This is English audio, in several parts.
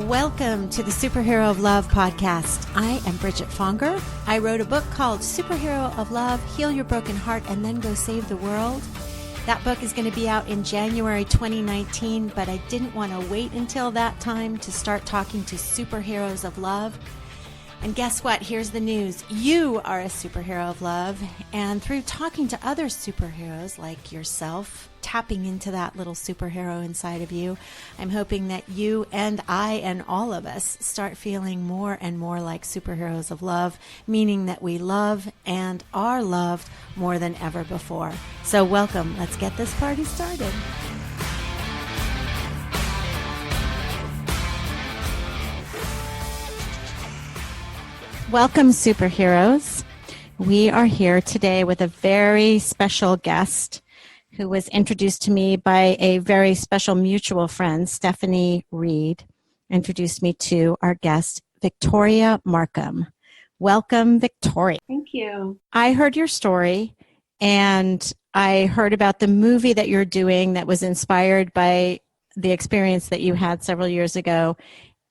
Welcome to the Superhero of Love podcast. I am Bridget Fonger. I wrote a book called Superhero of Love, Heal Your Broken Heart and Then Go Save the World. That book is going to be out in January 2019, but I didn't want to wait until that time to start talking to superheroes of love. And guess what? Here's the news. You are a superhero of love. And through talking to other superheroes like yourself, tapping into that little superhero inside of you, I'm hoping that you and I and all of us start feeling more and more like superheroes of love, meaning that we love and are loved more than ever before. So welcome. Let's get this party started. Welcome, superheroes. We are here today with a very special guest who was introduced to me by a very special mutual friend, Stephanie Reed, introduced me to our guest, Victoria Markham. Welcome, Victoria. Thank you. I heard your story, and I heard about the movie that you're doing that was inspired by the experience that you had several years ago.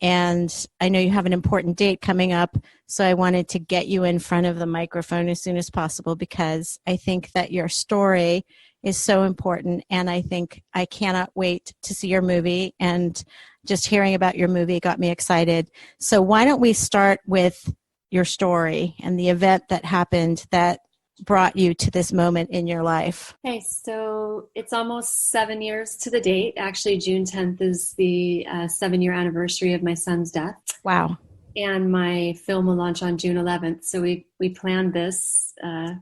And I know you have an important date coming up, so I wanted to get you in front of the microphone as soon as possible because I think that your story is so important, and I think I cannot wait to see your movie, and just hearing about your movie got me excited. So why don't we start with your story and the event that happened that brought you to this moment in your life? Okay, so it's almost 7 years to the date. Actually, June 10th is the 7-year anniversary of my son's death. Wow. And my film will launch on June 11th. So we planned this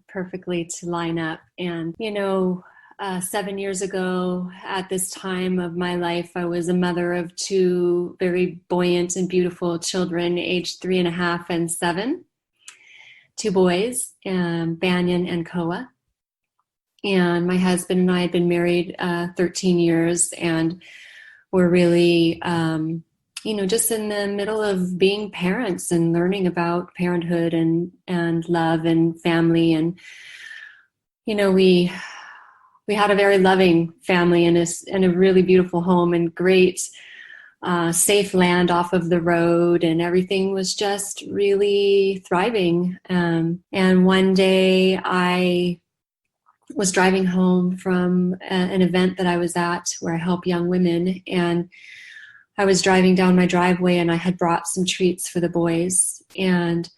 perfectly to line up. And, 7 years ago at this time of my life, I was a mother of two very buoyant and beautiful children, aged 3.5 and 7. Two boys, Banyan and Koa. And my husband and I had been married 13 years, and we're really, just in the middle of being parents and learning about parenthood and love and family. And, we had a very loving family and a really beautiful home and great safe land off of the road, and everything was just really thriving. And one day I was driving home from an event that I was at where I help young women, and I was driving down my driveway and I had brought some treats for the boys, and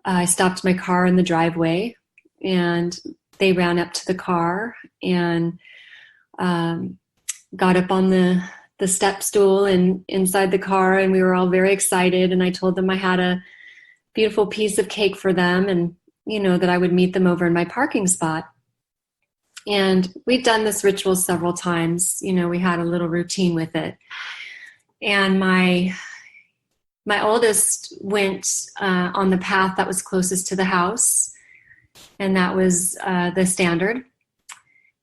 I stopped my car in the driveway and they ran up to the car and got up on the step stool and inside the car, and we were all very excited, and I told them I had a beautiful piece of cake for them, and that I would meet them over in my parking spot. And we'd done this ritual several times. We had a little routine with it. And my oldest went on the path that was closest to the house, and that was the standard.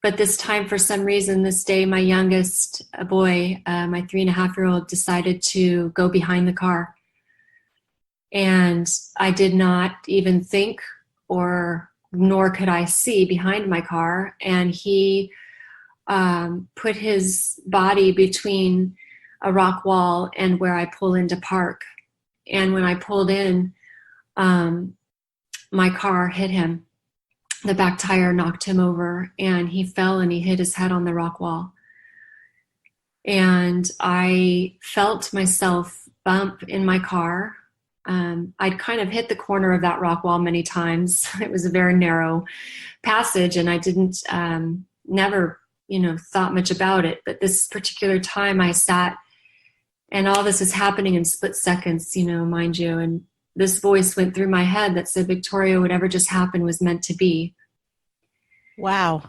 But this time, for some reason, this day, my youngest boy, my 3.5-year-old, decided to go behind the car. And I did not even think, nor could I see behind my car. And he put his body between a rock wall and where I pull into park. And when I pulled in, my car hit him. The back tire knocked him over, and he fell and he hit his head on the rock wall. And I felt myself bump in my car. I'd kind of hit the corner of that rock wall many times. It was a very narrow passage, and I didn't, never, thought much about it. But this particular time I sat, and all this is happening in split seconds, mind you, and this voice went through my head that said, Victoria, whatever just happened was meant to be. Wow.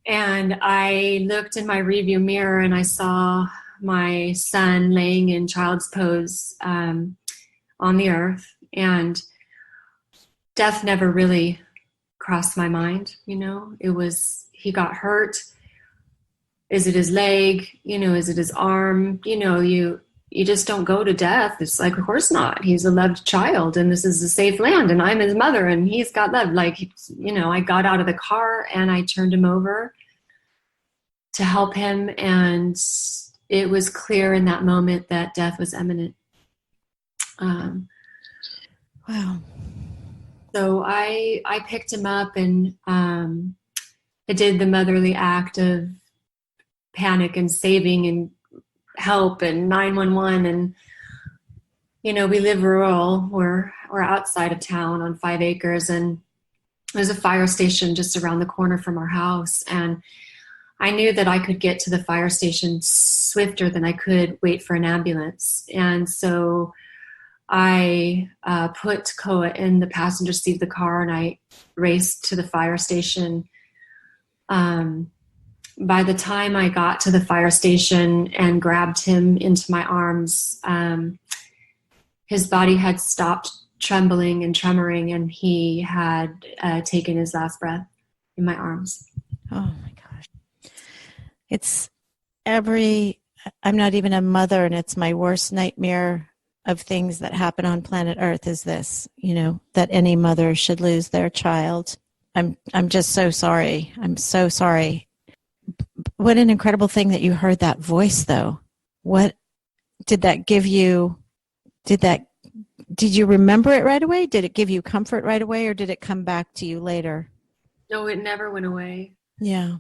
And I looked in my rearview mirror and I saw my son laying in child's pose on the earth. And death never really crossed my mind. It was, he got hurt. Is it his leg? Is it his arm? You just don't go to death. It's like, of course not. He's a loved child, and this is a safe land, and I'm his mother, and he's got love. I got out of the car and I turned him over to help him, and it was clear in that moment that death was imminent. Um, Wow. so I picked him up, and I did the motherly act of panic and saving and help and 911. And, we live rural. We're outside of town on 5 acres, and there's a fire station just around the corner from our house. And I knew that I could get to the fire station swifter than I could wait for an ambulance. And so I put Koa in the passenger seat of the car, and I raced to the fire station. By the time I got to the fire station and grabbed him into my arms, his body had stopped trembling and tremoring, and he had taken his last breath in my arms. Oh my gosh. I'm not even a mother, and it's my worst nightmare of things that happen on planet Earth is this, that any mother should lose their child. I'm just so sorry. I'm so sorry. What an incredible thing that you heard that voice, though. What did that give you? Did you remember it right away? Did it give you comfort right away, or did it come back to you later? No, it never went away. Yeah.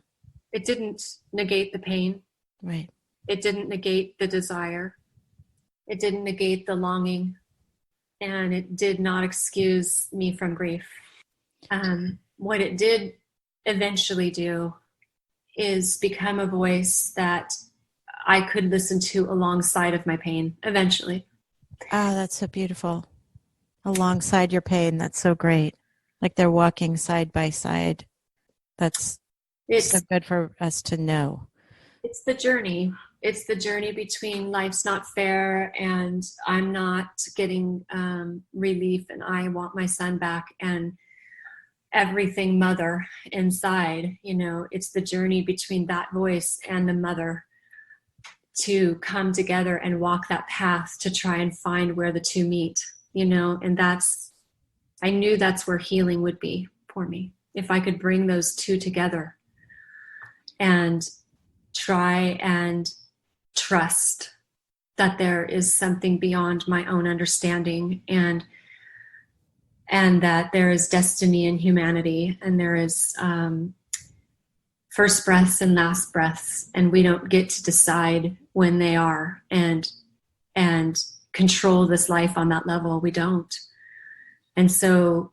It didn't negate the pain. Right. It didn't negate the desire. It didn't negate the longing. And it did not excuse me from grief. What it did eventually do is become a voice that I could listen to alongside of my pain, eventually. Oh, that's so beautiful. Alongside your pain, that's so great. Like they're walking side by side. It's so good for us to know. It's the journey. It's the journey between life's not fair and I'm not getting relief and I want my son back and everything mother inside. It's the journey between that voice and the mother to come together and walk that path to try and find where the two meet, and I knew that's where healing would be for me. If I could bring those two together and try and trust that there is something beyond my own understanding and that there is destiny in humanity and there is first breaths and last breaths, and we don't get to decide when they are and control this life on that level. We don't. And so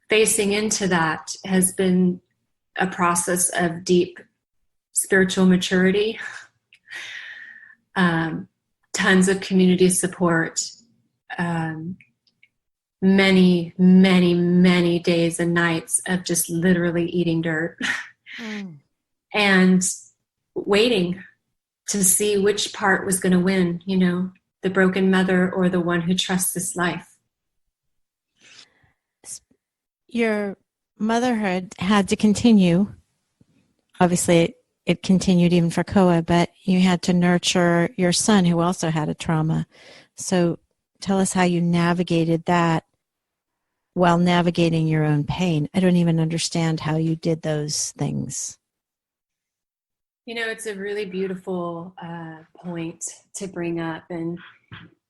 facing into that has been a process of deep spiritual maturity, tons of community support, many, many, many days and nights of just literally eating dirt and waiting to see which part was going to win, the broken mother or the one who trusts this life. Your motherhood had to continue. Obviously, it continued even for Koa, but you had to nurture your son who also had a trauma. So tell us how you navigated that while navigating your own pain. I don't even understand how you did those things. It's a really beautiful point to bring up. And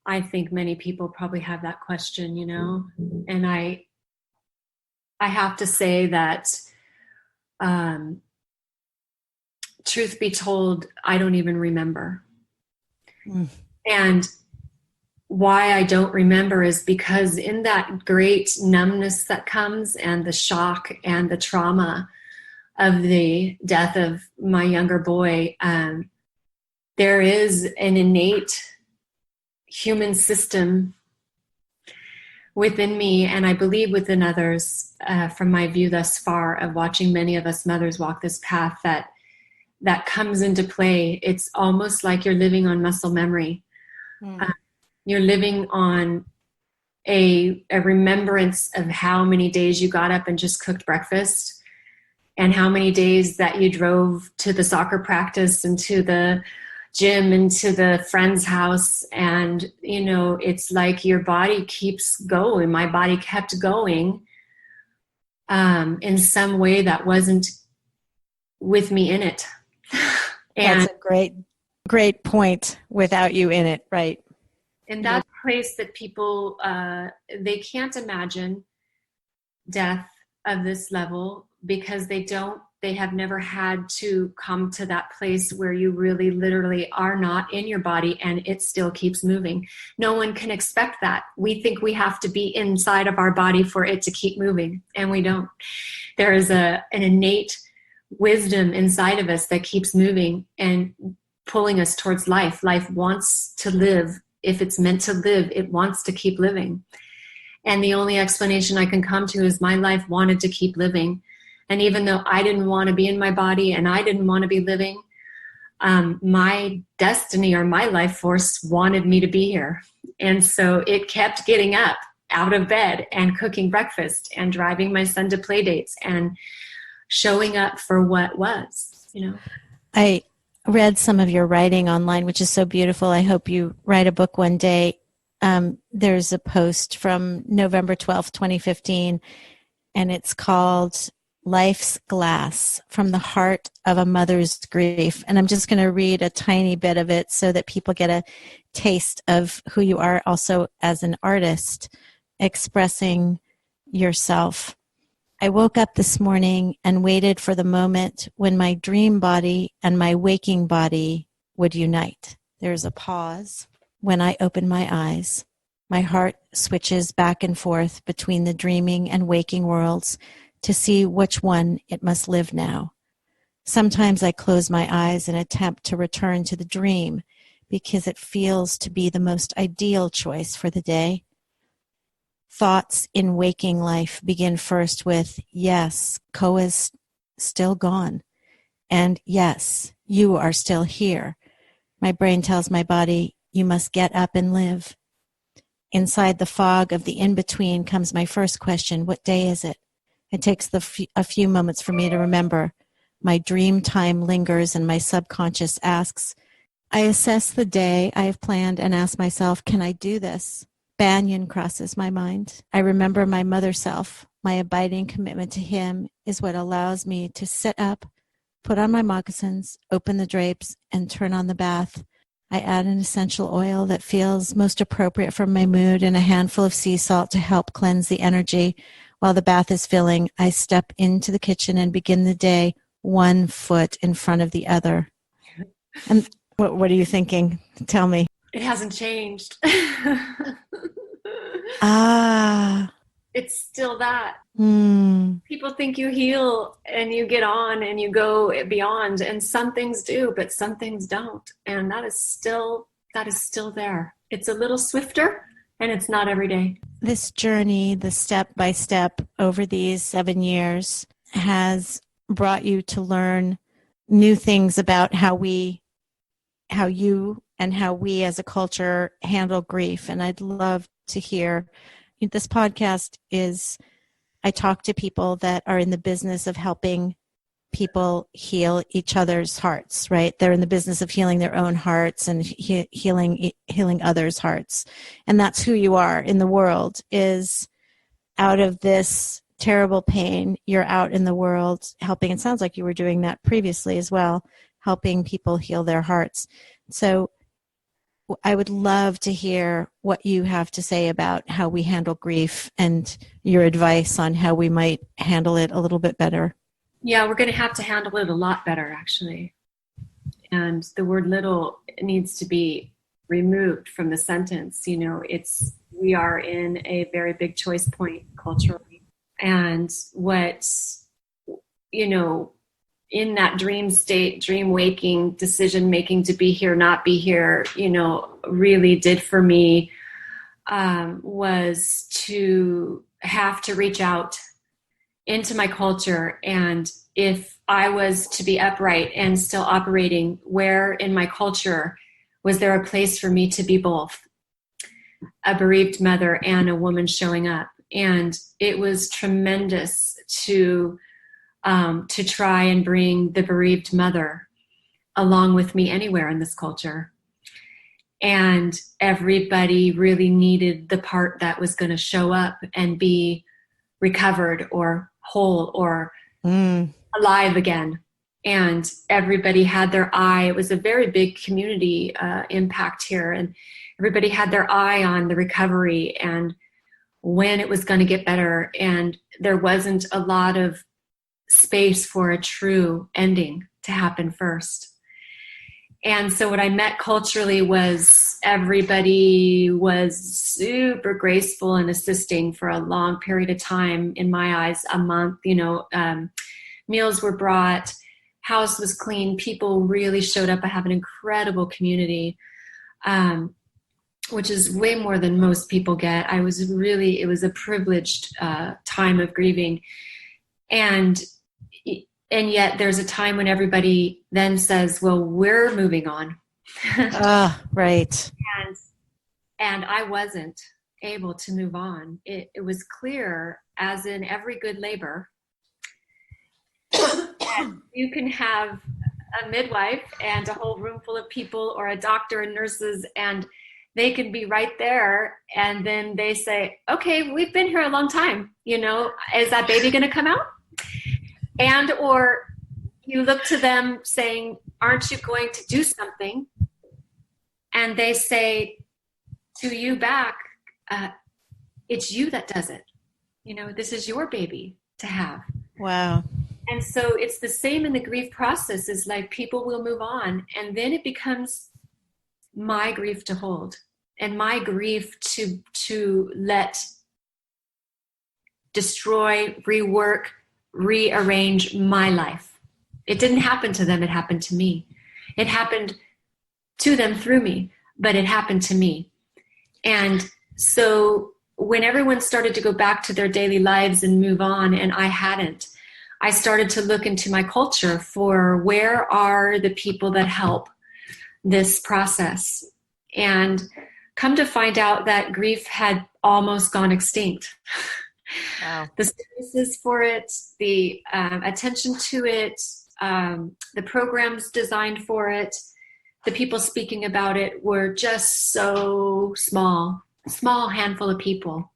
I think many people probably have that question, and I have to say that, truth be told, I don't even remember. And why I don't remember is because in that great numbness that comes and the shock and the trauma of the death of my younger boy, there is an innate human system within me, and I believe within others, from my view thus far of watching many of us mothers walk this path, that comes into play. It's almost like you're living on muscle memory. You're living on a remembrance of how many days you got up and just cooked breakfast and how many days that you drove to the soccer practice and to the gym and to the friend's house. And, it's like your body keeps going. My body kept going in some way that wasn't with me in it. And that's a great point. Without you in it, right? In that place that people, they can't imagine death of this level because they have never had to come to that place where you really literally are not in your body and it still keeps moving. No one can expect that. We think we have to be inside of our body for it to keep moving, and we don't. There is an innate wisdom inside of us that keeps moving and pulling us towards life. Life wants to live. If it's meant to live, it wants to keep living. And the only explanation I can come to is my life wanted to keep living. And even though I didn't want to be in my body and I didn't want to be living, my destiny or my life force wanted me to be here. And so it kept getting up out of bed and cooking breakfast and driving my son to play dates and showing up for what was, I read some of your writing online, which is so beautiful. I hope you write a book one day. There's a post from November 12th, 2015, and it's called Life's Glass, from the Heart of a Mother's Grief. And I'm just going to read a tiny bit of it so that people get a taste of who you are also as an artist, expressing yourself. I woke up this morning and waited for the moment when my dream body and my waking body would unite. There's a pause. When I open my eyes, my heart switches back and forth between the dreaming and waking worlds to see which one it must live now. Sometimes I close my eyes and attempt to return to the dream because it feels to be the most ideal choice for the day. Thoughts in waking life begin first with, yes, Koa's still gone, and yes, you are still here. My brain tells my body, you must get up and live. Inside the fog of the in-between comes my first question, what day is it? It takes a few moments for me to remember. My dream time lingers and my subconscious asks. I assess the day I have planned and ask myself, can I do this? Banyan crosses my mind. I remember my mother self. My abiding commitment to him is what allows me to sit up, put on my moccasins, open the drapes, and turn on the bath. I add an essential oil that feels most appropriate for my mood and a handful of sea salt to help cleanse the energy. While the bath is filling, I step into the kitchen and begin the day one foot in front of the other. And what are you thinking? Tell me. It hasn't changed. It's still that. People think you heal and you get on and you go beyond, and some things do, but some things don't. And that is still there. It's a little swifter, and it's not every day. This journey, the step by step over these 7 years, has brought you to learn new things about how you and how we as a culture handle grief. And I'd love to hear, this podcast is, I talk to people that are in the business of helping people heal each other's hearts, right? They're in the business of healing their own hearts and healing others' hearts. And that's who you are in the world, is out of this terrible pain, you're out in the world helping. It sounds like you were doing that previously as well, helping people heal their hearts. So I would love to hear what you have to say about how we handle grief and your advice on how we might handle it a little bit better. Yeah, we're going to have to handle it a lot better, actually. And the word little needs to be removed from the sentence. We are in a very big choice point culturally. And in that dream state, dream waking, decision making to be here, not be here, really did for me was to have to reach out into my culture. And if I was to be upright and still operating, where in my culture was there a place for me to be both a bereaved mother and a woman showing up? And it was tremendous to try and bring the bereaved mother along with me anywhere in this culture. And everybody really needed the part that was going to show up and be recovered or whole or alive again. And everybody had their eye. It was a very big community impact here. And everybody had their eye on the recovery and when it was going to get better. And there wasn't a lot of space for a true ending to happen first. And so what I met culturally was everybody was super graceful and assisting for a long period of time. In my eyes, a month, meals were brought, house was clean, people really showed up. I have an incredible community, which is way more than most people get. It was a privileged time of grieving. And yet there's a time when everybody then says, well, we're moving on. Right. And I wasn't able to move on. It was clear, as in every good labor, that you can have a midwife and a whole room full of people, or a doctor and nurses, and they can be right there. And then they say, okay, we've been here a long time. Is that baby going to come out? And, or you look to them saying, aren't you going to do something? And they say to you back, it's you that does it. This is your baby to have. Wow. And so it's the same in the grief process. Is like people will move on, and then it becomes my grief to hold, and my grief to let destroy, rework, rearrange my life. It didn't happen to them. It happened to me. It happened to them through me, but it happened to me. And so when everyone started to go back to their daily lives and move on, and I hadn't, I started to look into my culture for where are the people that help this process, and come to find out that grief had almost gone extinct. Wow. The services for it, the attention to it, the programs designed for it, the people speaking about it were just so small handful of people.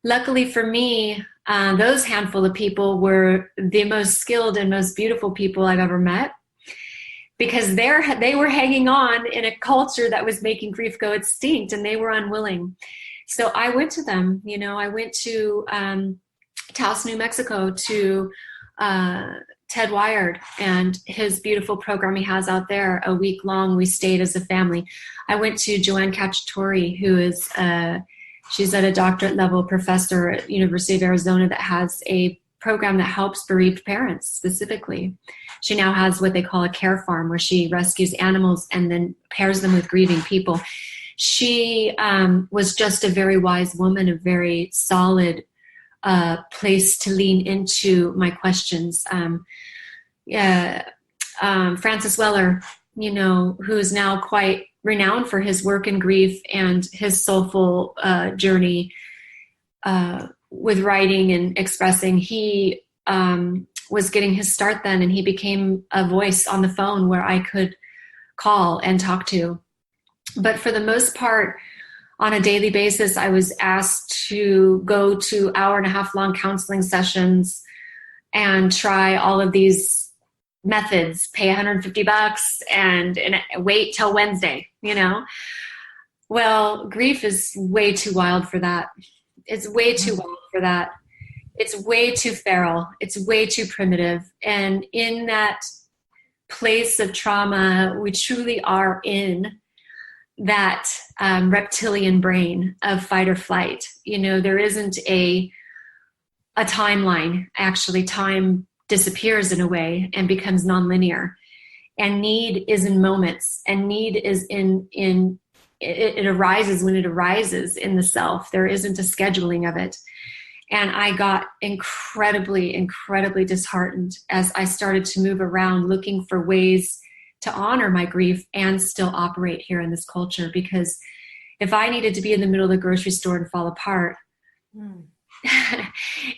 Luckily for me, those handful of people were the most skilled and most beautiful people I've ever met, because they were hanging on in a culture that was making grief go extinct, and they were unwilling. So I went to them. I went to Taos, New Mexico, to Ted Wired and his beautiful program he has out there. A week long, we stayed as a family. I went to Joanne Cacciatore, who is she's at a doctorate level professor at University of Arizona that has a program that helps bereaved parents specifically. She now has what they call a care farm, where she rescues animals and then pairs them with grieving people. She was just a very wise woman, a very solid place to lean into my questions. Francis Weller, who is now quite renowned for his work in grief and his soulful journey with writing and expressing. He was getting his start then, and he became a voice on the phone where I could call and talk to. But for the most part, on a daily basis, I was asked to go to 1.5 long counseling sessions and try all of these methods, pay $150 and wait till Wednesday, Well, grief is way too wild for that. It's way too wild for that. It's way too feral. It's way too primitive. And in that place of trauma, we truly are in that reptilian brain of fight or flight. There isn't a timeline. Actually, time disappears in a way and becomes nonlinear. And need is in moments, and need is it arises when it arises in the self. There isn't a scheduling of it. And I got incredibly, incredibly disheartened as I started to move around looking for ways to honor my grief and still operate here in this culture. Because if I needed to be in the middle of the grocery store and fall apart,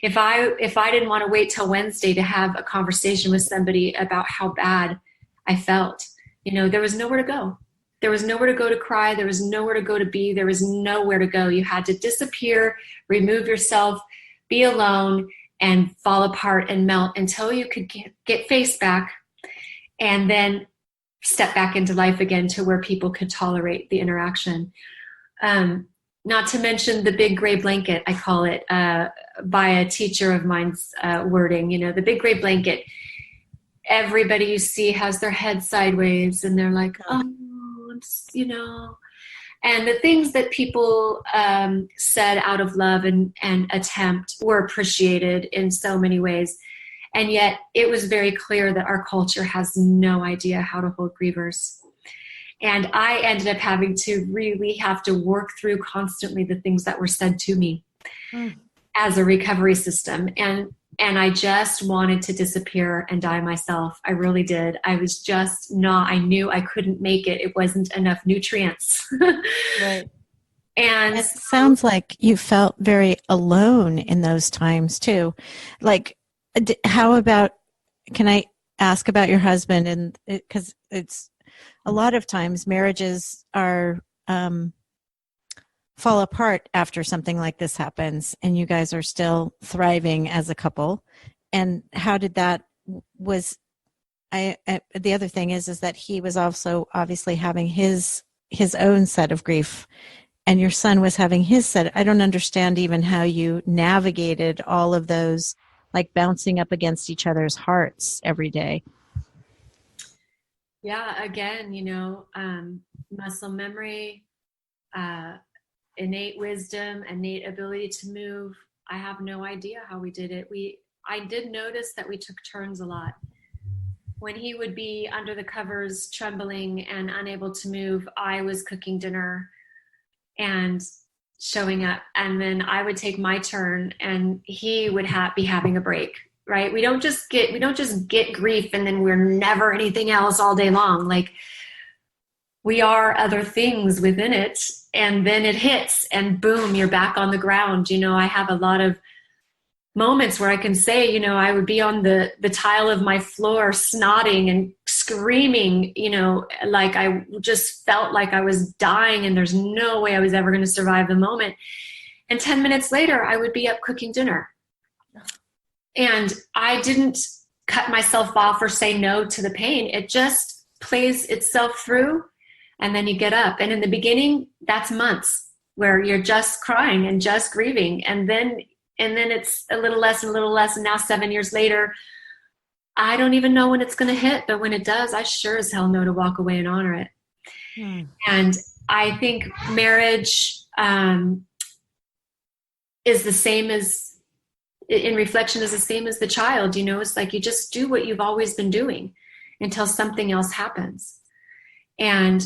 if I didn't want to wait till Wednesday to have a conversation with somebody about how bad I felt, there was nowhere to go. There was nowhere to go to cry. There was nowhere to go to be. There was nowhere to go. You had to disappear, remove yourself, be alone, and fall apart and melt until you could get face back, and then step back into life again to where people could tolerate the interaction. Not to mention the big gray blanket, I call it, by a teacher of mine's wording. The big gray blanket. Everybody you see has their head sideways, and they're like, oh, And the things that people said out of love and attempt were appreciated in so many ways. And yet it was very clear that our culture has no idea how to hold grievers. And I ended up having to really have to work through constantly the things that were said to me as a recovery system. And I just wanted to disappear and die myself. I really did. I was just I knew I couldn't make it. It wasn't enough nutrients. Right. And it sounds like you felt very alone in those times too. Like, how about, can I ask about your husband? And because it's a lot of times marriages are, fall apart after something like this happens, and you guys are still thriving as a couple. And how did that the other thing is that he was also obviously having his own set of grief, and your son was having his set. I don't understand even how you navigated all of those, like bouncing up against each other's hearts every day. Yeah, again, muscle memory, innate wisdom, innate ability to move. I have no idea how we did it. I did notice that we took turns a lot. When he would be under the covers, trembling and unable to move, I was cooking dinner and showing up. And then I would take my turn and he would be having a break, right? We don't just get grief and then we're never anything else all day long. Like, we are other things within it, and then it hits and boom, you're back on the ground. I have a lot of moments where I can say, I would be on the tile of my floor snotting and screaming, like I just felt like I was dying and there's no way I was ever going to survive the moment. And 10 minutes later, I would be up cooking dinner. And I didn't cut myself off or say no to the pain. It just plays itself through. And then you get up. And in the beginning, that's months where you're just crying and just grieving. And then it's a little less and a little less. And now 7 years later, I don't even know when it's going to hit. But when it does, I sure as hell know to walk away and honor it. And I think marriage is the same as, in reflection, is the same as the child. It's like you just do what you've always been doing until something else happens. And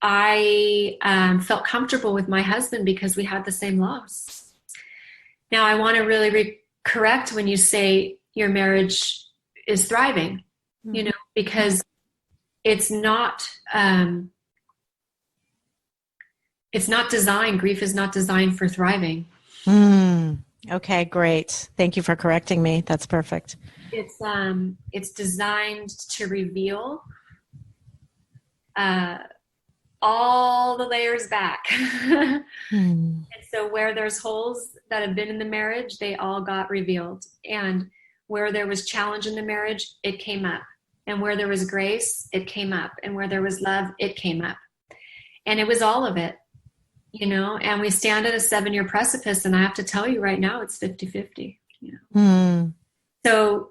I felt comfortable with my husband because we had the same loss. Now, I want to really correct when you say your marriage is thriving, because it's not designed. Grief is not designed for thriving. Okay, great. Thank you for correcting me. That's perfect. It's designed to reveal all the layers back. And so where there's holes that have been in the marriage, they all got revealed. And where there was challenge in the marriage, it came up. And where there was grace, it came up. And where there was love, it came up. And it was all of it, and we stand at a 7-year precipice. And I have to tell you right now, it's 50-50. So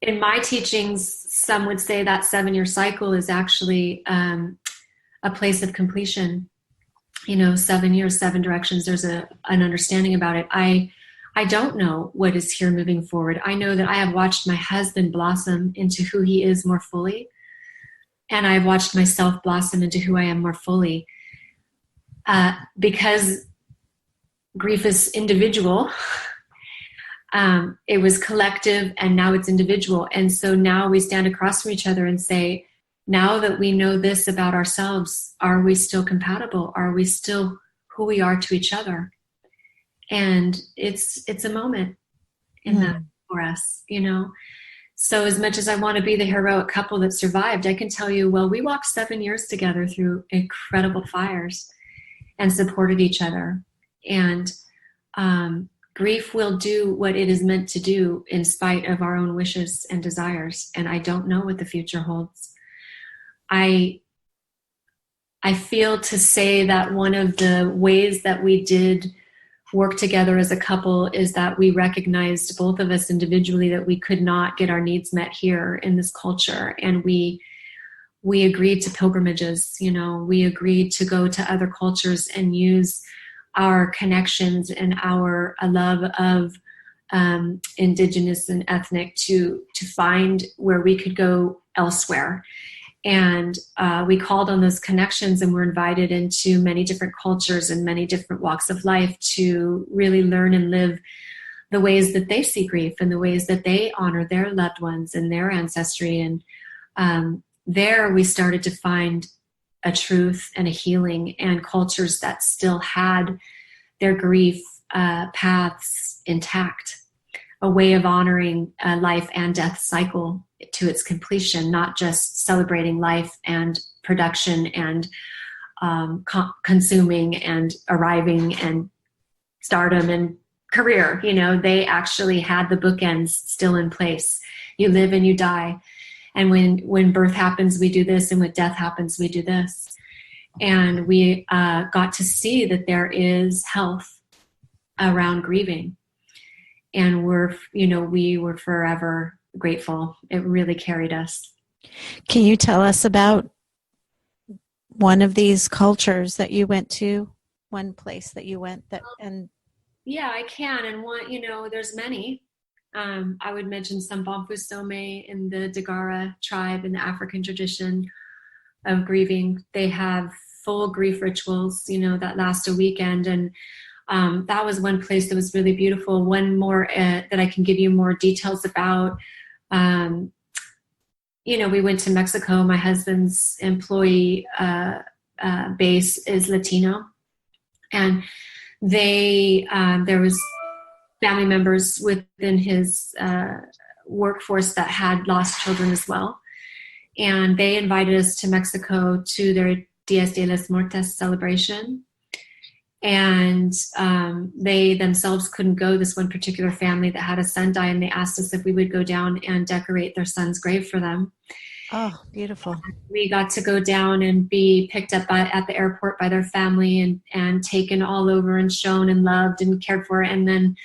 in my teachings, some would say that 7-year cycle is actually a place of completion. 7 years, 7 directions. There's an understanding about it. I don't know what is here moving forward. I know that I have watched my husband blossom into who he is more fully. And I've watched myself blossom into who I am more fully. Because grief is individual. It was collective and now it's individual. And so now we stand across from each other and say, now that we know this about ourselves, are we still compatible? Are we still who we are to each other? And it's a moment in that for us, So as much as I want to be the heroic couple that survived, I can tell you, well, we walked 7 years together through incredible fires and supported each other. And grief will do what it is meant to do in spite of our own wishes and desires. And I don't know what the future holds. I feel to say that one of the ways that we did work together as a couple is that we recognized, both of us individually, that we could not get our needs met here in this culture. And we agreed to pilgrimages. We agreed to go to other cultures and use our connections and our love of indigenous and ethnic to find where we could go elsewhere. And we called on those connections and were invited into many different cultures and many different walks of life to really learn and live the ways that they see grief and the ways that they honor their loved ones and their ancestry. And there we started to find a truth and a healing, and cultures that still had their grief paths intact, a way of honoring life and death cycle to its completion, not just celebrating life and production and consuming and arriving and stardom and career. They actually had the bookends still in place. You live and you die. And when birth happens, we do this. And when death happens, we do this. And we got to see that there is health around grieving. And we were forever grateful. It really carried us. Can you tell us about one of these cultures that you went to, one place that you went Yeah, I can. And there's many. I would mention some Bamfu Some in the Dagara tribe in the African tradition of grieving. They have full grief rituals, that last a weekend. And that was one place that was really beautiful. One more that I can give you more details about. We went to Mexico. My husband's employee base is Latino, and there was family members within his workforce that had lost children as well, and they invited us to Mexico to their Dias de los Muertos celebration. And they themselves couldn't go, this one particular family that had a son die, and they asked us if we would go down and decorate their son's grave for them. Oh, beautiful. We got to go down and be picked up at the airport by their family and taken all over and shown and loved and cared for. And then,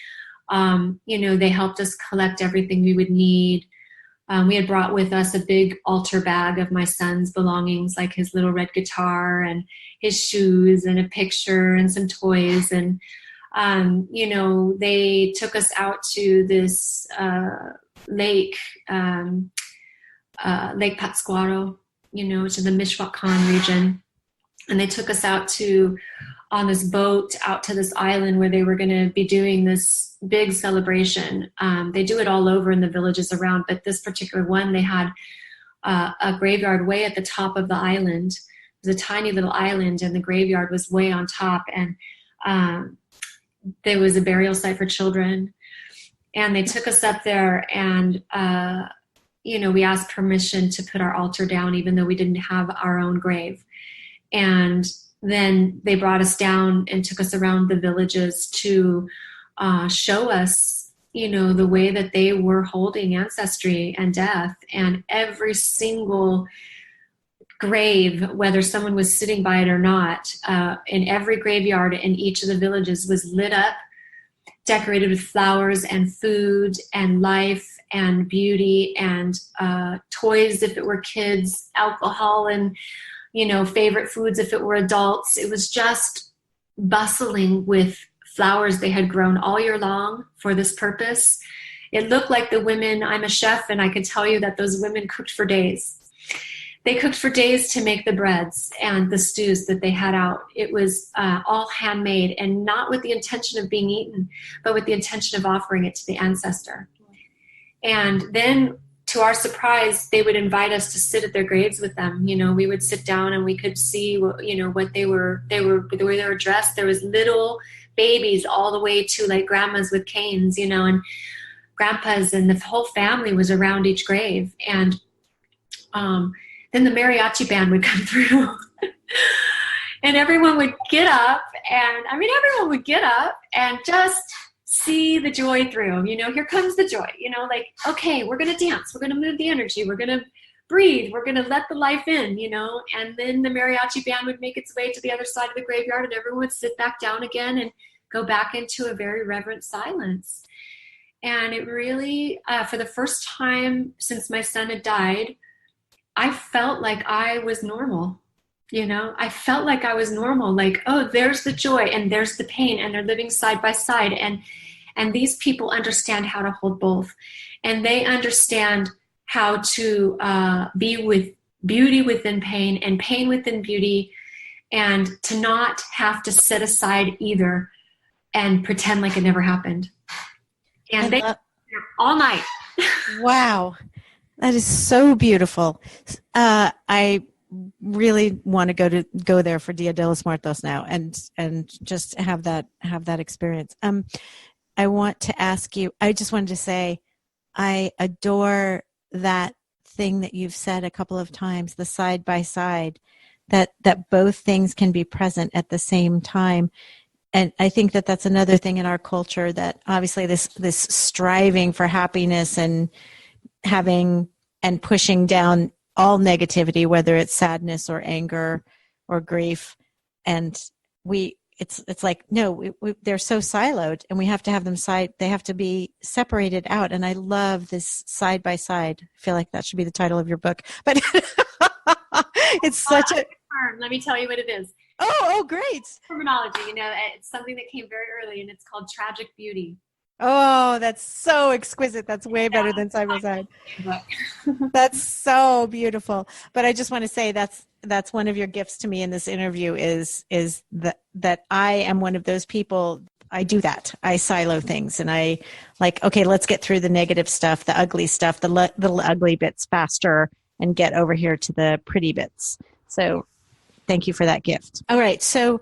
they helped us collect everything we would need. We had brought with us a big altar bag of my son's belongings, like his little red guitar and his shoes and a picture and some toys. And, they took us out to this lake, Lake Pátzcuaro, which is the Michoacán region. And they took us out on this boat out to this island where they were going to be doing this big celebration. They do it all over in the villages around, but this particular one, they had a graveyard way at the top of the island. It was a tiny little island, and the graveyard was way on top. And there was a burial site for children. And they took us up there, and we asked permission to put our altar down, even though we didn't have our own grave. And then they brought us down and took us around the villages to show us, the way that they were holding ancestry and death. And every single grave, whether someone was sitting by it or not, in every graveyard in each of the villages was lit up, decorated with flowers and food and life and beauty and toys if it were kids, alcohol and favorite foods if it were adults. It was just bustling with flowers they had grown all year long for this purpose. It looked like the women, I'm a chef, and I could tell you that those women cooked for days. They cooked for days to make the breads and the stews that they had out. It was all handmade, and not with the intention of being eaten, but with the intention of offering it to the ancestor. And then, to our surprise, they would invite us to sit at their graves with them. We would sit down and we could see, what they were, the way they were dressed. There was little babies all the way to like grandmas with canes, and grandpas, and the whole family was around each grave. And then the mariachi band would come through and everyone would get up and just see the joy through, here comes the joy, like, okay, we're going to dance. We're going to move the energy. We're going to breathe. We're going to let the life in, and then the mariachi band would make its way to the other side of the graveyard, and everyone would sit back down again and go back into a very reverent silence. And it really, for the first time since my son had died, I felt like I was normal. I felt like I was normal, like, oh, there's the joy and there's the pain, and they're living side by side. And these people understand how to hold both. And they understand how to be with beauty within pain and pain within beauty, and to not have to set aside either and pretend like it never happened. And they all night. Wow. That is so beautiful. I really want to go there for Dia de los Muertos now and just have that experience. I want to ask you, I just wanted to say, I adore that thing that you've said a couple of times, the side by side, that both things can be present at the same time. And I think that that's another thing in our culture, that obviously this striving for happiness and having and pushing down all negativity, whether it's sadness or anger or grief. And it's like, no, they're so siloed, and we have to have them they have to be separated out. And I love this side by side. I feel like that should be the title of your book, but it's such a, let me tell you what it is. Oh, great. Terminology, it's something that came very early, and it's called tragic beauty. Oh, that's so exquisite. That's way better than side by side. That's so beautiful. But I just want to say that's one of your gifts to me in this interview is that I am one of those people. I do that. I silo things, and I like, okay, let's get through the negative stuff, the ugly stuff, the little ugly bits faster, and get over here to the pretty bits. So thank you for that gift. All right. So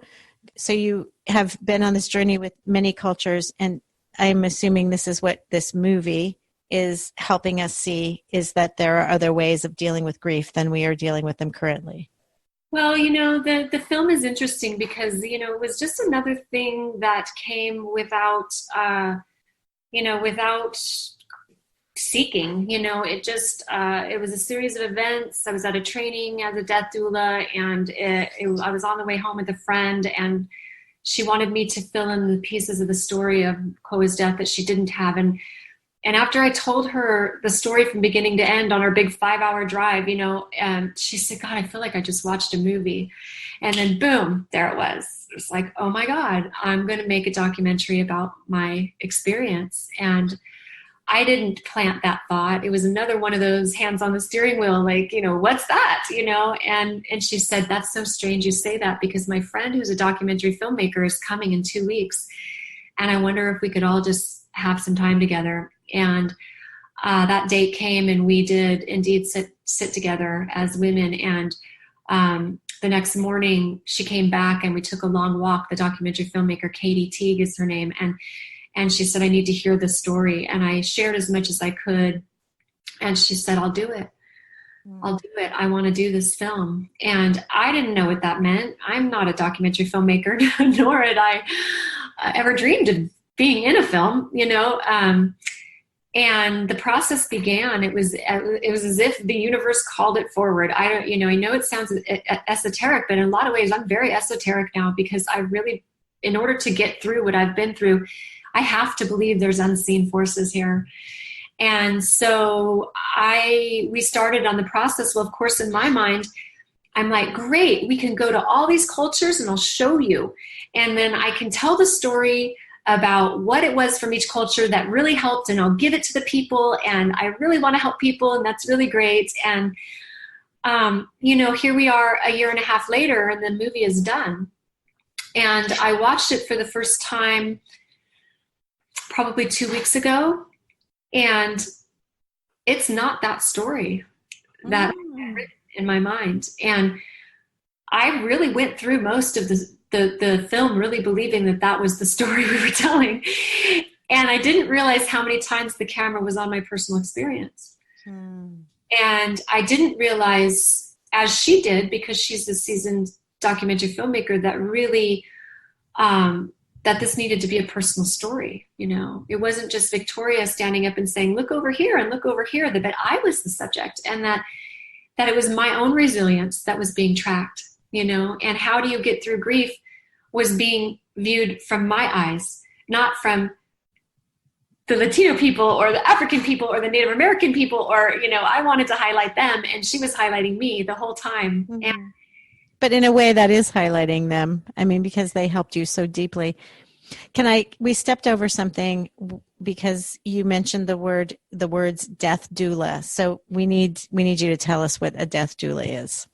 you have been on this journey with many cultures, and I'm assuming this is what this movie is helping us see, is that there are other ways of dealing with grief than we are dealing with them currently. Well, the film is interesting because, it was just another thing that came without seeking. It just, it was a series of events. I was at a training as a death doula, and I was on the way home with a friend, and she wanted me to fill in the pieces of the story of Koa's death that she didn't have. And after I told her the story from beginning to end on our big 5-hour drive, she said, God, I feel like I just watched a movie. And then boom, there it was. It was like, oh my God, I'm going to make a documentary about my experience. And I didn't plant that thought. It was another one of those hands on the steering wheel, like, what's that? And she said, that's so strange you say that, because my friend who's a documentary filmmaker is coming in 2 weeks. And I wonder if we could all just have some time together. And that date came, and we did indeed sit together as women. And the next morning she came back, and we took a long walk. The documentary filmmaker, Katie Teague is her name. And she said, I need to hear the story. And I shared as much as I could. And she said, I'll do it. I'll do it. I want to do this film. And I didn't know what that meant. I'm not a documentary filmmaker, nor had I ever dreamed of being in a film, and the process began. It was as if the universe called it forward. I know it sounds esoteric, but in a lot of ways I'm very esoteric now, because I really, in order to get through what I've been through, I have to believe there's unseen forces here. And so we started on the process. Well, of course, in my mind, I'm like, great, we can go to all these cultures and I'll show you. And then I can tell the story about what it was from each culture that really helped, and I'll give it to the people, and I really want to help people, and that's really great. And, here we are a year and a half later, and the movie is done. And I watched it for the first time probably 2 weeks ago, and it's not that story that I've written in my mind. And I really went through most of the film really believing that was the story we were telling. And I didn't realize how many times the camera was on my personal experience. And I didn't realize, as she did, because she's a seasoned documentary filmmaker, that really, that this needed to be a personal story. It wasn't just Victoria standing up and saying, look over here and look over here, but I was the subject. And that that it was my own resilience that was being tracked, and how do you get through grief was being viewed from my eyes, not from the Latino people or the African people or the Native American people, or, I wanted to highlight them and she was highlighting me the whole time. Mm-hmm. But in a way that is highlighting them. I mean, because they helped you so deeply. We stepped over something because you mentioned the words death doula. So we need you to tell us what a death doula is.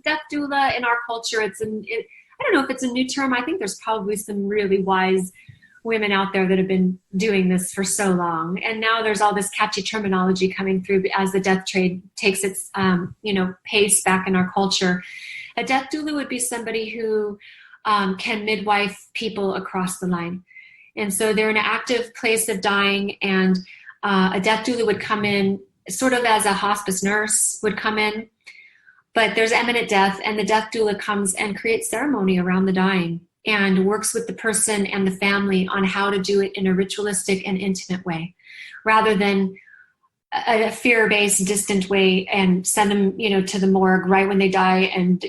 Death doula in our culture, I don't know if it's a new term. I think there's probably some really wise women out there that have been doing this for so long. And now there's all this catchy terminology coming through as the death trade takes its, pace back in our culture. A death doula would be somebody who can midwife people across the line. And so they're in an active place of dying, and a death doula would come in sort of as a hospice nurse would come in. But there's imminent death, and the death doula comes and creates ceremony around the dying and works with the person and the family on how to do it in a ritualistic and intimate way, rather than a fear-based, distant way and send them, to the morgue right when they die. And,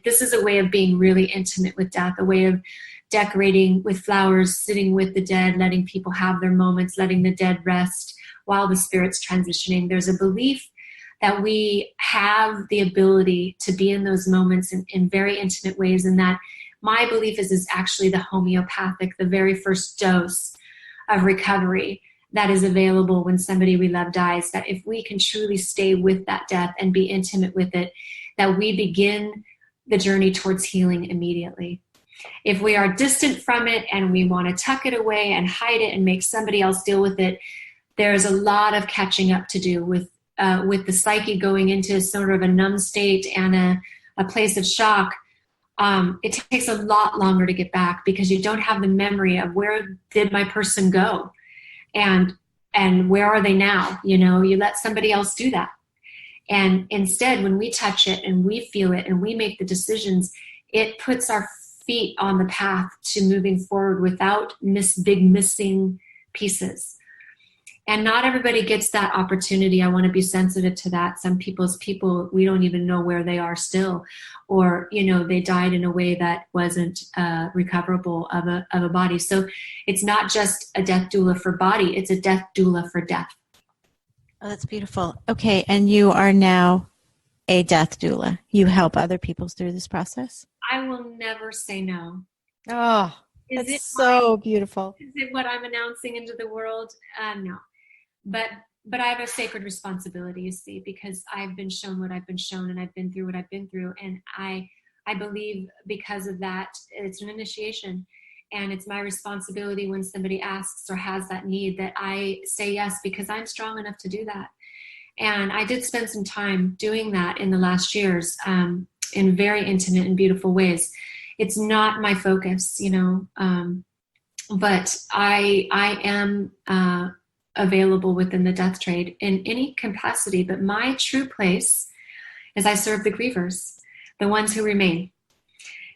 this is a way of being really intimate with death, a way of decorating with flowers, sitting with the dead, letting people have their moments, letting the dead rest while the spirit's transitioning. There's a belief that we have the ability to be in those moments in very intimate ways, and that my belief is actually the homeopathic, the very first dose of recovery that is available when somebody we love dies, that if we can truly stay with that death and be intimate with it, that we begin the journey towards healing immediately. If we are distant from it and we want to tuck it away and hide it and make somebody else deal with it, there's a lot of catching up to do with the psyche going into sort of a numb state and a place of shock. It takes a lot longer to get back because you don't have the memory of where did my person go and where are they now? You let somebody else do that. And instead, when we touch it and we feel it and we make the decisions, it puts our feet on the path to moving forward without big missing pieces. And not everybody gets that opportunity. I want to be sensitive to that. Some people, we don't even know where they are still, or, they died in a way that wasn't recoverable of a body. So it's not just a death doula for body, it's a death doula for death. Oh, that's beautiful. Okay. And you are now a death doula. You help other people through this process? I will never say no. Oh, that's so beautiful. Is it what I'm announcing into the world? No. But I have a sacred responsibility, you see, because I've been shown what I've been shown and I've been through what I've been through. And I believe because of that, it's an initiation. And it's my responsibility when somebody asks or has that need that I say yes, because I'm strong enough to do that. And I did spend some time doing that in the last years in very intimate and beautiful ways. It's not my focus, but I am available within the death trade in any capacity. But my true place is I serve the grievers, the ones who remain.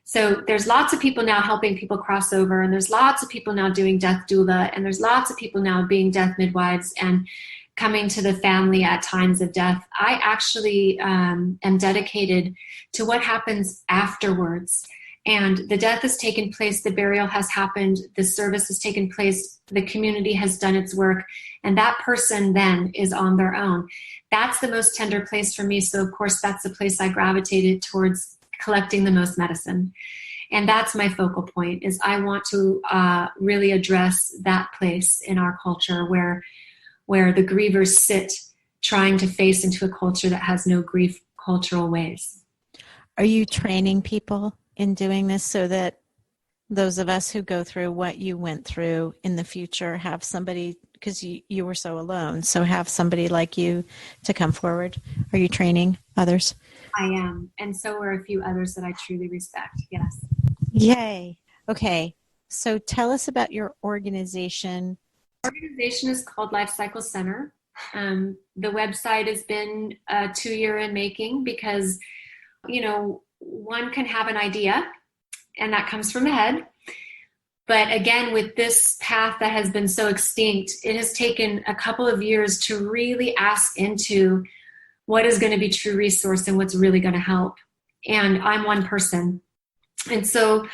So there's lots of people now helping people cross over, and there's lots of people now doing death doula, and there's lots of people now being death midwives and coming to the family at times of death. I actually am dedicated to what happens afterwards. And the death has taken place, the burial has happened, the service has taken place, the community has done its work, and that person then is on their own. That's the most tender place for me. So of course, that's the place I gravitated towards collecting the most medicine. And that's my focal point, is I want to really address that place in our culture where the grievers sit trying to face into a culture that has no grief cultural ways. Are you training people in doing this so that those of us who go through what you went through in the future have somebody, because you were so alone, so have somebody like you to come forward? Are you training others? I am, and so are a few others that I truly respect, yes. Yay. Okay, so tell us about your organization. Our organization is called Life Cycle Center. The website has been 2 year in making because, one can have an idea, and that comes from the head. But again, with this path that has been so extinct, it has taken a couple of years to really ask into what is going to be true resource and what's really going to help. And I'm one person. And so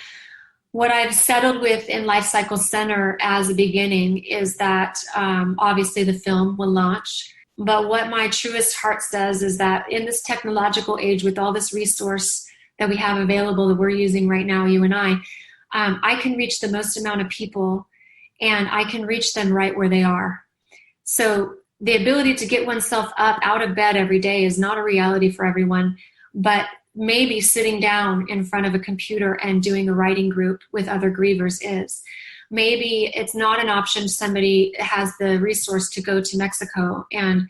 what I've settled with in Life Cycle Center as a beginning is that obviously the film will launch. But what my truest heart says is that in this technological age, with all this resource that we have available that we're using right now, you and I can reach the most amount of people, and I can reach them right where they are. So the ability to get oneself up out of bed every day is not a reality for everyone, but maybe sitting down in front of a computer and doing a writing group with other grievers is. Maybe it's not an option. Somebody has the resource to go to Mexico and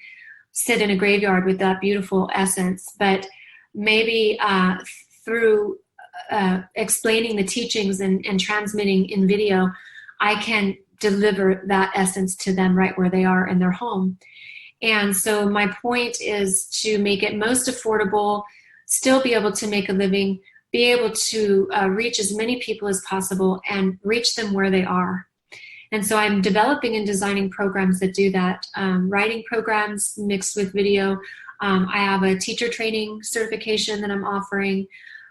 sit in a graveyard with that beautiful essence, but maybe through explaining the teachings and transmitting in video, I can deliver that essence to them right where they are in their home. And so my point is to make it most affordable, still be able to make a living, be able to reach as many people as possible and reach them where they are. And so I'm developing and designing programs that do that, writing programs mixed with video. I have a teacher training certification that I'm offering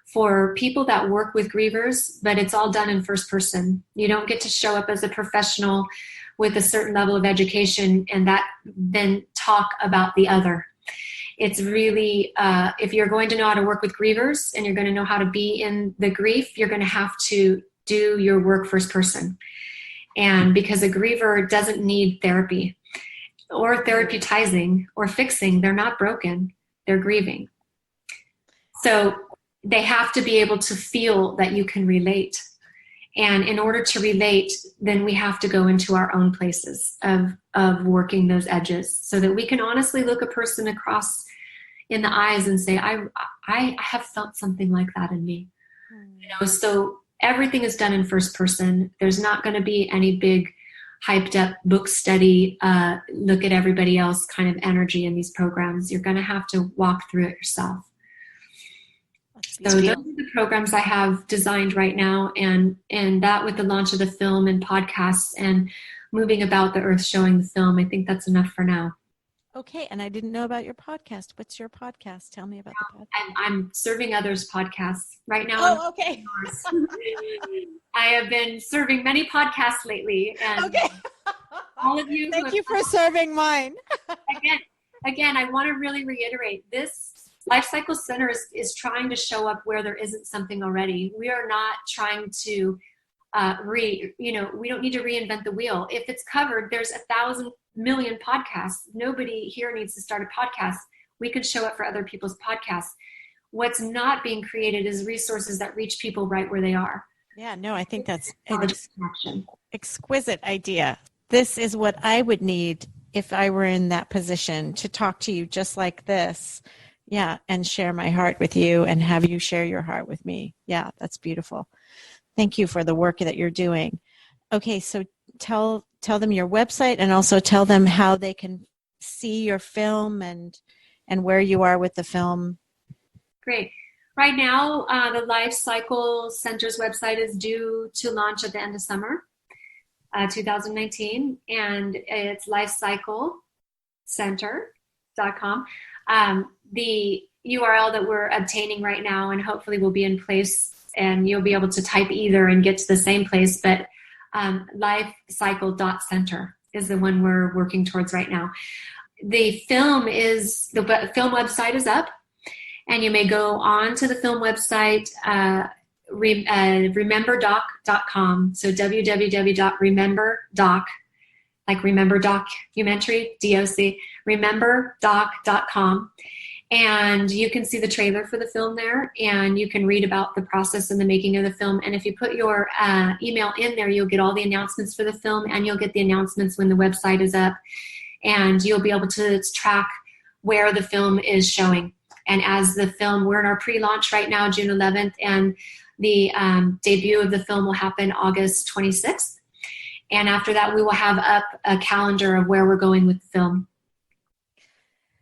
for people that work with grievers, but it's all done in first person. You don't get to show up as a professional with a certain level of education and that then talk about the other. It's really, if you're going to know how to work with grievers and you're going to know how to be in the grief, you're going to have to do your work first person. And because a griever doesn't need therapy or therapeuticing or fixing, they're not broken, they're grieving. So they have to be able to feel that you can relate. And in order to relate, then we have to go into our own places of working those edges so that we can honestly look a person across in the eyes and say, I have felt something like that in me. You know, so everything is done in first person. There's not going to be any big hyped up book study, look at everybody else kind of energy in these programs. You're going to have to walk through it yourself. So those are the programs I have designed right now, and that with the launch of the film and podcasts and moving about the earth showing the film, I think that's enough for now. Okay, and I didn't know about your podcast. What's your podcast? Tell me about the podcast. I'm serving others podcasts right now. Oh, okay. I have been serving many podcasts lately, and okay. all of you. Thank you for serving mine. again, I want to really reiterate this. Life Cycle Center is trying to show up where there isn't something already. We are not trying to we don't need to reinvent the wheel. If it's covered, there's 1,000 million podcasts. Nobody here needs to start a podcast. We could show up for other people's podcasts. What's not being created is resources that reach people right where they are. Yeah, no, I think that's an exquisite idea. This is what I would need if I were in that position, to talk to you just like this. Yeah, and share my heart with you and have you share your heart with me. Yeah, that's beautiful. Thank you for the work that you're doing. Okay, so tell them your website and also tell them how they can see your film and where you are with the film. Great. Right now, the Life Cycle Center's website is due to launch at the end of summer 2019, and it's lifecyclecenter.com. The URL that we're obtaining right now and hopefully will be in place, and you'll be able to type either and get to the same place, but lifecycle.center is the one we're working towards right now. The film website is up, and you may go on to the film website, rememberdoc.com. So www.rememberdoc, like remember documentary, DOC, rememberdoc.com. And you can see the trailer for the film there, and you can read about the process and the making of the film. And if you put your email in there, you'll get all the announcements for the film, and you'll get the announcements when the website is up, and you'll be able to track where the film is showing. And as the film, we're in our pre-launch right now, June 11th, and the debut of the film will happen August 26th. And after that, we will have up a calendar of where we're going with the film.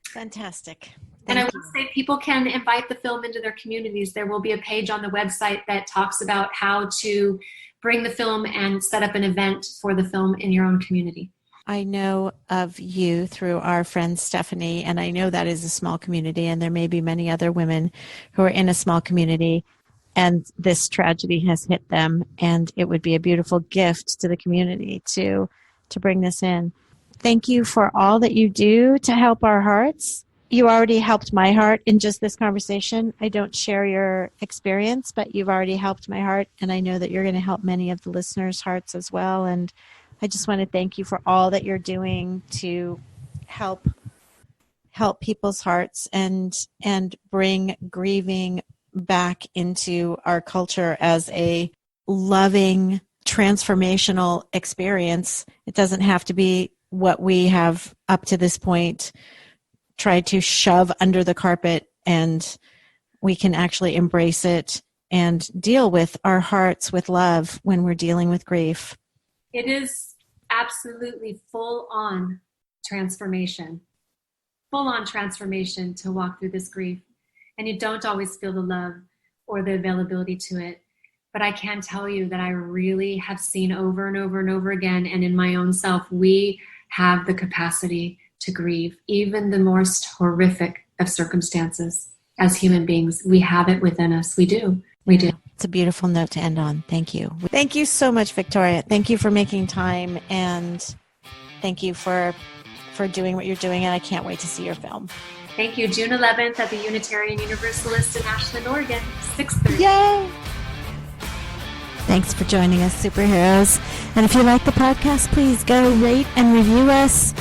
Fantastic. And I will say people can invite the film into their communities. There will be a page on the website that talks about how to bring the film and set up an event for the film in your own community. I know of you through our friend Stephanie, and I know that is a small community, and there may be many other women who are in a small community, and this tragedy has hit them, and it would be a beautiful gift to the community to bring this in. Thank you for all that you do to help our hearts. You already helped my heart in just this conversation. I don't share your experience, but you've already helped my heart, and I know that you're going to help many of the listeners' hearts as well. And I just want to thank you for all that you're doing to help people's hearts and bring grieving back into our culture as a loving, transformational experience. It doesn't have to be what we have up to this point tried to shove under the carpet, and we can actually embrace it and deal with our hearts with love when we're dealing with grief. It is absolutely full-on transformation to walk through this grief. And you don't always feel the love or the availability to it. But I can tell you that I really have seen over and over and over again, and in my own self, we have the capacity to grieve, even the most horrific of circumstances. As human beings, we have it within us. We do. It's a beautiful note to end on. Thank you. Thank you so much, Victoria. Thank you for making time, and thank you for doing what you're doing, and I can't wait to see your film. Thank you. June 11th at the Unitarian Universalist in Ashland, Oregon, 6:30. Yay! Thanks for joining us, superheroes. And if you like the podcast, please go rate and review us.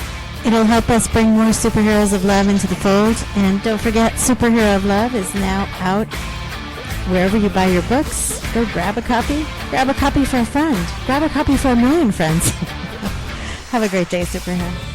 It'll help us bring more superheroes of love into the fold. And don't forget, Superhero of Love is now out wherever you buy your books. Go grab a copy. Grab a copy for a friend. Grab a copy for a million friends. Have a great day, superhero.